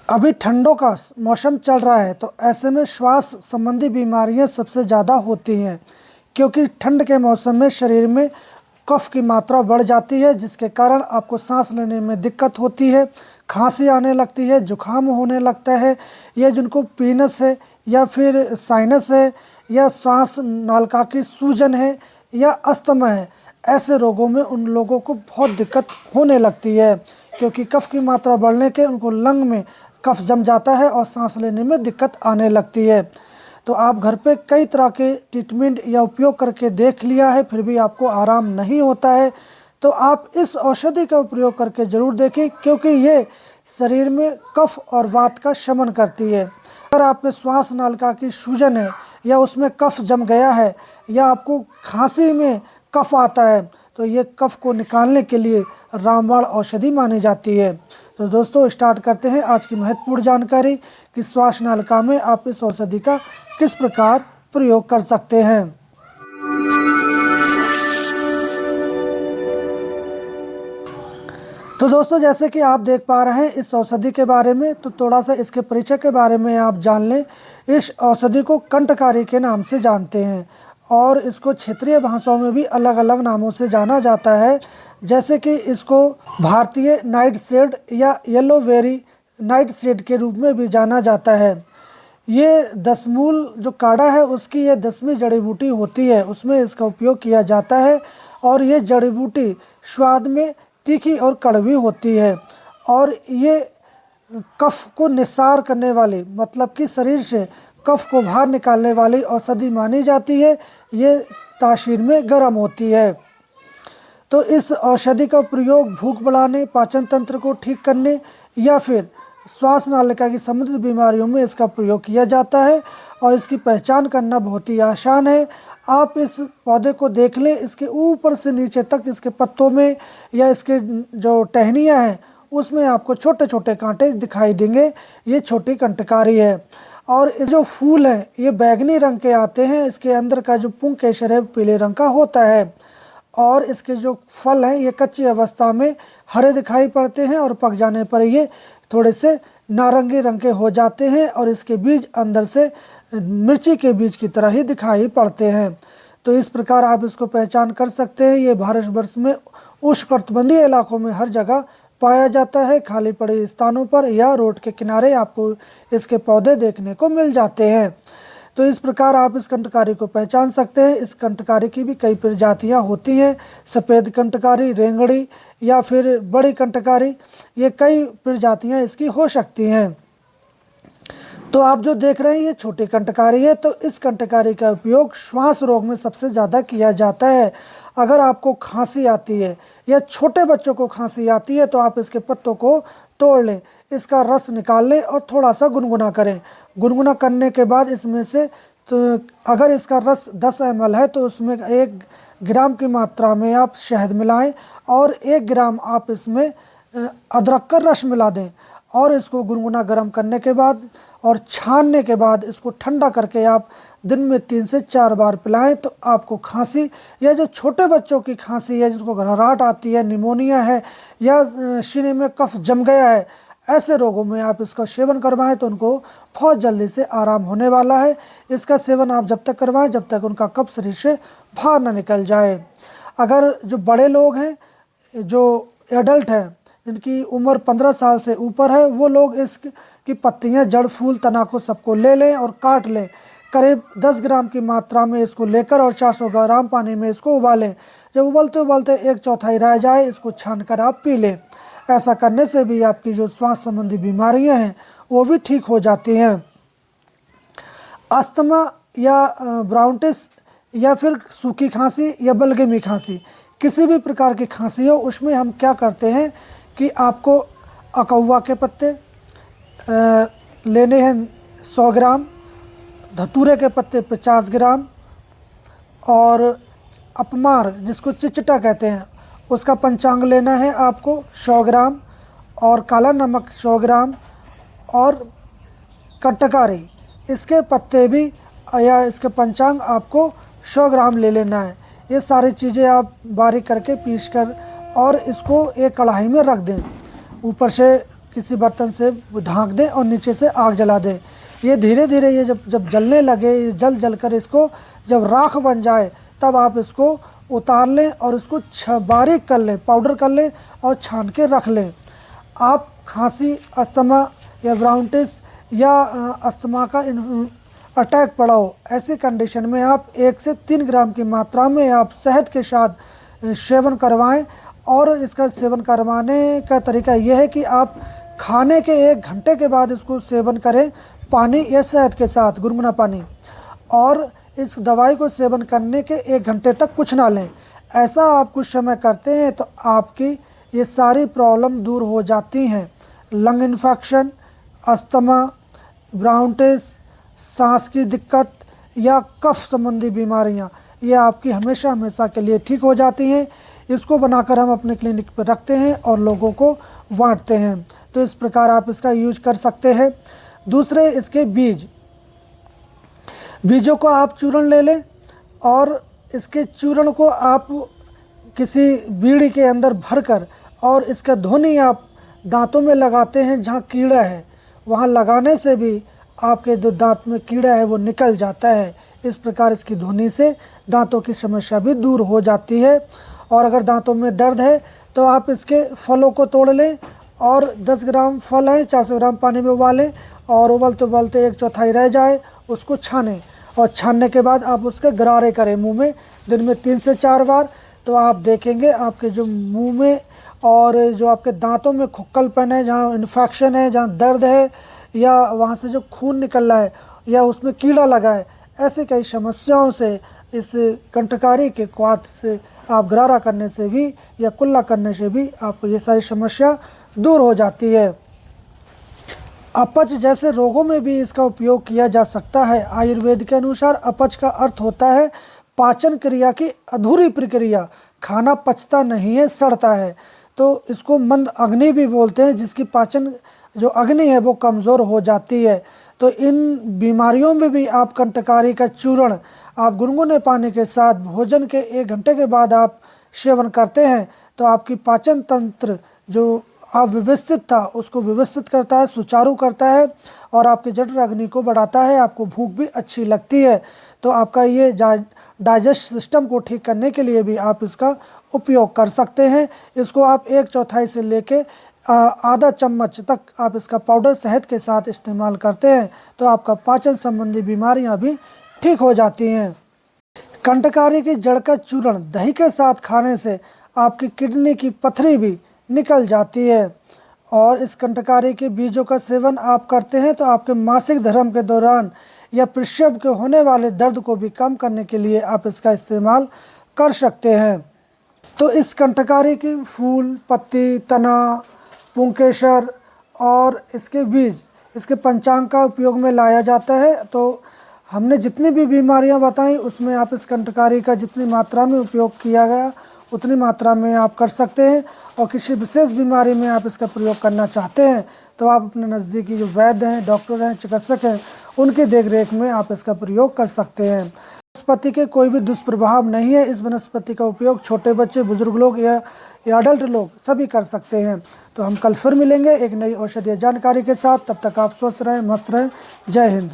अभी ठंडों का मौसम चल रहा है, तो ऐसे में श्वास संबंधी बीमारियां सबसे ज़्यादा होती हैं, क्योंकि ठंड के मौसम में शरीर में कफ की मात्रा बढ़ जाती है, जिसके कारण आपको सांस लेने में दिक्कत होती है, खांसी आने लगती है, जुकाम होने लगता है। या जिनको पीनस है या फिर साइनस है या सांस नालिका की सूजन है या अस्थमा है, ऐसे रोगों में उन लोगों को बहुत दिक्कत होने लगती है, क्योंकि कफ की मात्रा बढ़ने के उनको लंग में कफ जम जाता है और सांस लेने में दिक्कत आने लगती है। तो आप घर पे कई तरह के ट्रीटमेंट या उपयोग करके देख लिया है, फिर भी आपको आराम नहीं होता है, तो आप इस औषधि का उपयोग करके ज़रूर देखें, क्योंकि ये शरीर में कफ और वात का शमन करती है। अगर आपके श्वास नालिका की सूजन है या उसमें कफ जम गया है या आपको खांसी में कफ आता है, तो ये कफ को निकालने के लिए रामबाण औषधि मानी जाती है। तो दोस्तों, स्टार्ट करते हैं आज की महत्वपूर्ण जानकारी कि श्वास नालिका में आप इस औषधि का किस प्रकार प्रयोग कर सकते हैं। तो दोस्तों, जैसे कि आप देख पा रहे हैं इस औषधि के बारे में, तो थोड़ा सा इसके परिचय के बारे में आप जान लें। इस औषधि को कंठकारी के नाम से जानते हैं और इसको क्षेत्रीय भाषाओं में भी अलग अलग नामों से जाना जाता है, जैसे कि इसको भारतीय नाइट शेड या येलोवेरी नाइट शेड के रूप में भी जाना जाता है। ये दसमूल जो काढ़ा है उसकी ये 10वीं जड़ी बूटी होती है, उसमें इसका उपयोग किया जाता है और ये जड़ी बूटी स्वाद में तीखी और कड़वी होती है और ये कफ को निसार करने वाली, मतलब कि शरीर से कफ को बाहर निकालने वाली औषधि मानी जाती है। ये तासीर में गर्म होती है। तो इस औषधि का प्रयोग भूख बढ़ाने, पाचन तंत्र को ठीक करने या फिर श्वास नालिका की संबंधित बीमारियों में इसका प्रयोग किया जाता है और इसकी पहचान करना बहुत ही आसान है। आप इस पौधे को देख लें, इसके ऊपर से नीचे तक इसके पत्तों में या इसके जो टहनियाँ हैं उसमें आपको छोटे छोटे कांटे दिखाई देंगे। ये छोटी कंटकारी है और इस जो फूल हैं ये बैगनी रंग के आते हैं। इसके अंदर का जो पुंकेसर है पीले रंग का होता है और इसके जो फल हैं ये कच्ची अवस्था में हरे दिखाई पड़ते हैं और पक जाने पर ये थोड़े से नारंगी रंग के हो जाते हैं और इसके बीज अंदर से मिर्ची के बीज की तरह ही दिखाई पड़ते हैं। तो इस प्रकार आप इसको पहचान कर सकते हैं। ये भारतवर्ष में उष्णकटिबंधीय इलाकों में हर जगह पाया जाता है। खाली पड़े स्थानों पर या रोड के किनारे आपको इसके पौधे देखने को मिल जाते हैं। तो इस प्रकार आप इस कंटकारी को पहचान सकते हैं। इस कंटकारी की भी कई प्रजातियां होती हैं, सफ़ेद कंटकारी, रेंगड़ी या फिर बड़ी कंटकारी, ये कई प्रजातियां इसकी हो सकती हैं। तो आप जो देख रहे हैं ये छोटी कंटकारी है। तो इस कंटकारी का उपयोग श्वास रोग में सबसे ज़्यादा किया जाता है। अगर आपको खांसी आती है या छोटे बच्चों को खांसी आती है तो आप इसके पत्तों को तोड़ लें, इसका रस निकाल लें और थोड़ा सा गुनगुना करें। गुनगुना करने के बाद इसमें से तो अगर इसका रस 10 ml है तो उसमें 1 ग्राम की मात्रा में आप शहद मिलाएं और 1 ग्राम आप इसमें अदरक का रस मिला दें और इसको गुनगुना गर्म करने के बाद और छानने के बाद इसको ठंडा करके आप दिन में 3 से 4 बार पिलाएं तो आपको खांसी या जो छोटे बच्चों की खांसी है, जिसको घबराहट आती है, निमोनिया है या सीने में कफ जम गया है, ऐसे रोगों में आप इसका सेवन करवाएं तो उनको बहुत जल्दी से आराम होने वाला है। इसका सेवन आप जब तक करवाएं जब तक उनका कफ शरीर से बाहर ना निकल जाए। अगर जो बड़े लोग हैं, जो एडल्ट हैं, जिनकी उम्र 15 साल से ऊपर है, वो लोग इसकी पत्तियां, जड़, फूल, तना को सबको ले लें और काट लें। करीब 10 ग्राम की मात्रा में इसको लेकर और 400 ग्राम पानी में इसको उबालें। जब उबलते उबलते 1/4 रह जाए इसको छानकर आप पी लें। ऐसा करने से भी आपकी जो श्वास संबंधी बीमारियां हैं वो भी ठीक हो जाती हैं। अस्थमा या ब्राउनटिस या फिर सूखी खांसी या बलगमी खांसी, किसी भी प्रकार की खांसी हो, उसमें हम क्या करते हैं कि आपको अकौवा के पत्ते लेने हैं 100 ग्राम, धतूरे के पत्ते 50 ग्राम और अपमार, जिसको चिचटा कहते हैं, उसका पंचांग लेना है आपको 100 ग्राम और काला नमक 100 ग्राम और कंटकारी, इसके पत्ते भी या इसके पंचांग आपको 100 ग्राम ले लेना है। ये सारी चीज़ें आप बारीक करके पीस कर और इसको एक कढ़ाई में रख दें। ऊपर से किसी बर्तन से ढाँक दें और नीचे से आग जला दें। ये धीरे धीरे ये जब जलने लगे, ये जल कर इसको जब राख बन जाए तब आप इसको उतार लें और इसको बारीक कर लें, पाउडर कर लें और छान के रख लें। आप खांसी, अस्थमा या ब्राउनटिस या अस्थमा का अटैक पड़ा हो, ऐसी कंडीशन में आप 1 से 3 ग्राम की मात्रा में आप शहद के साथ सेवन करवाएं। और इसका सेवन करवाने का तरीका यह है कि आप खाने के 1 घंटे के बाद इसको सेवन करें, पानी या शहद के साथ, गुनगुना पानी। और इस दवाई को सेवन करने के 1 घंटे तक कुछ ना लें। ऐसा आप कुछ समय करते हैं तो आपकी ये सारी प्रॉब्लम दूर हो जाती हैं। लंग इन्फेक्शन, अस्थमा, ब्राउनटिस, सांस की दिक्कत या कफ संबंधी बीमारियां, ये आपकी हमेशा हमेशा के लिए ठीक हो जाती हैं। इसको बनाकर हम अपने क्लिनिक पर रखते हैं और लोगों को बांटते हैं। तो इस प्रकार आप इसका यूज कर सकते हैं। दूसरे, इसके बीजों को आप चूर्ण ले लें और इसके चूर्ण को आप किसी बीड़ी के अंदर भरकर और इसका धुनी आप दांतों में लगाते हैं जहाँ कीड़ा है, वहाँ लगाने से भी आपके जो दांत में कीड़ा है वो निकल जाता है। इस प्रकार इसकी धुनी से दांतों की समस्या भी दूर हो जाती है। और अगर दांतों में दर्द है तो आप इसके फलों को तोड़ लें और 10 ग्राम फल है 400 ग्राम पानी में उबालें और उबलते उबलते 1/4 रह जाए उसको छानें और छानने के बाद आप उसके गरारे करें मुंह में दिन में 3 से 4 बार। तो आप देखेंगे आपके जो मुंह में और जो आपके दांतों में खुक्कलपन है, जहाँ इन्फेक्शन है, जहाँ दर्द है या वहाँ से जो खून निकल रहा है या उसमें कीड़ा लगा है, ऐसे कई समस्याओं से इस कंठकारी के क्वाथ से आप गरारा करने से भी या कुल्ला करने से भी आपको ये सारी समस्या दूर हो जाती है। अपच जैसे रोगों में भी इसका उपयोग किया जा सकता है। आयुर्वेद के अनुसार अपच का अर्थ होता है पाचन क्रिया की अधूरी प्रक्रिया, खाना पचता नहीं है, सड़ता है। तो इसको मंद अग्नि भी बोलते हैं, जिसकी पाचन जो अग्नि है वो कमज़ोर हो जाती है। तो इन बीमारियों में भी आप कंठकारी का चूर्ण आप गुनगुने पानी के साथ भोजन के 1 घंटे के बाद आप सेवन करते हैं तो आपकी पाचन तंत्र जो अव्यवस्थित था उसको व्यवस्थित करता है, सुचारू करता है और आपके जठर अग्नि को बढ़ाता है। आपको भूख भी अच्छी लगती है। तो आपका ये डाइजेस्ट सिस्टम को ठीक करने के लिए भी आप इसका उपयोग कर सकते हैं। इसको आप 1/4 से लेके आधा चम्मच तक आप इसका पाउडर शहद के साथ इस्तेमाल करते हैं तो आपका पाचन संबंधी बीमारियां भी ठीक हो जाती हैं। कंठकारी की जड़ का चूर्ण दही के साथ खाने से आपकी किडनी की पथरी भी निकल जाती है। और इस कंठकारी के बीजों का सेवन आप करते हैं तो आपके मासिक धर्म के दौरान या प्रसव के होने वाले दर्द को भी कम करने के लिए आप इसका इस्तेमाल कर सकते हैं। तो इस कंठकारी की फूल, पत्ती, तना, पुंकेसर और इसके बीज, इसके पंचांग का उपयोग में लाया जाता है। तो हमने जितनी भी बीमारियां बताई उसमें आप इस कंठकारी का जितनी मात्रा में उपयोग किया गया उतनी मात्रा में आप कर सकते हैं। और किसी विशेष बीमारी में आप इसका प्रयोग करना चाहते हैं तो आप अपने नज़दीकी जो वैद्य हैं, डॉक्टर हैं, चिकित्सक हैं, उनकी देखरेख में आप इसका प्रयोग कर सकते हैं। वनस्पति के कोई भी दुष्प्रभाव नहीं है। इस वनस्पति का उपयोग छोटे बच्चे, बुजुर्ग लोग या अडल्ट लोग सभी कर सकते हैं। तो हम कल फिर मिलेंगे एक नई औषधीय जानकारी के साथ। तब तक आप स्वस्थ रहें, मस्त रहें। जय हिंद।